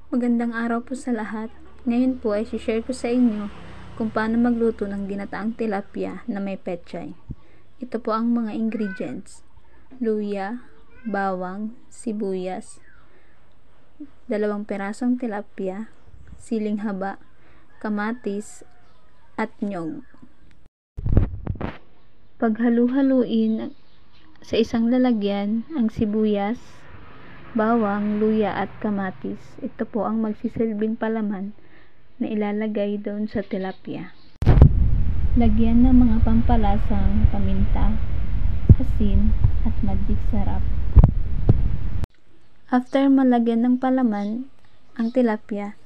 Magandang araw po sa lahat. Ngayon po ay share ko sa inyo kung paano magluto ng ginataang tilapia na may pechay. Ito po ang mga ingredients: luya, bawang, sibuyas, 2 perasong tilapia, siling haba, kamatis, at nyog. Paghalu-haluin sa isang lalagyan ang sibuyas, bawang, luya at kamatis. Ito po ang magsisilbing palaman na ilalagay doon sa tilapia. Lagyan ng mga pampalasang paminta, asin at magic sarap. After malagyan ng palaman ang tilapia,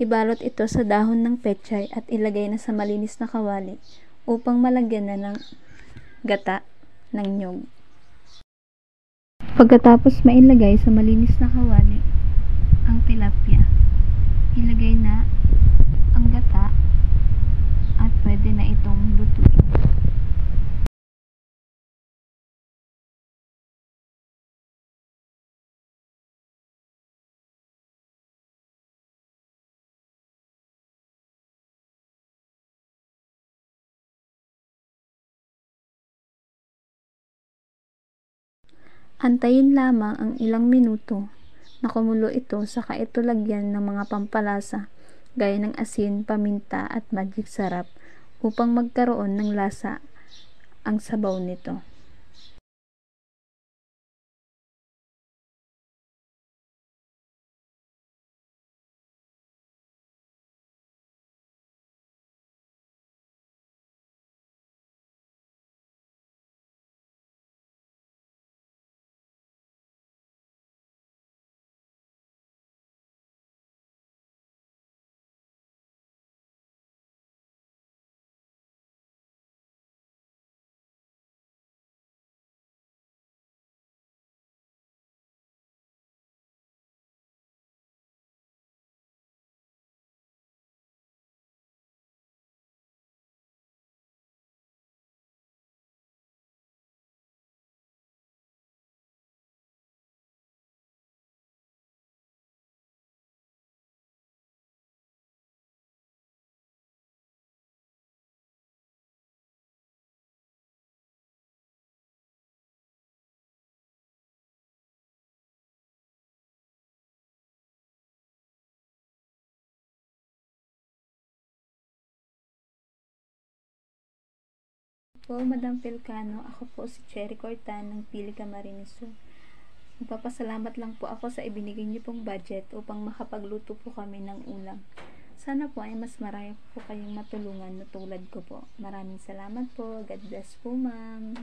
ibalot ito sa dahon ng pechay at ilagay na sa malinis na kawali upang malagyan na ng gata ng nyog. Pagkatapos mailagay sa malinis na kawali ang tilapia, ilagay na ang gata at pwede na itong lutuin. Antayin lamang ang ilang minuto na kumulo ito, saka ito lagyan ng mga pampalasa gaya ng asin, paminta at magic sarap upang magkaroon ng lasa ang sabaw nito. Po, Madam Pelcano, ako po si Cherry Cortan ng Pili Camarines Sur. Magpapasalamat lang po ako sa ibinigay niyo pong budget upang makapagluto po kami ng ulam. Sana po ay mas marami po kayong matulungan na tulad ko po. Maraming salamat po. God bless po, ma'am.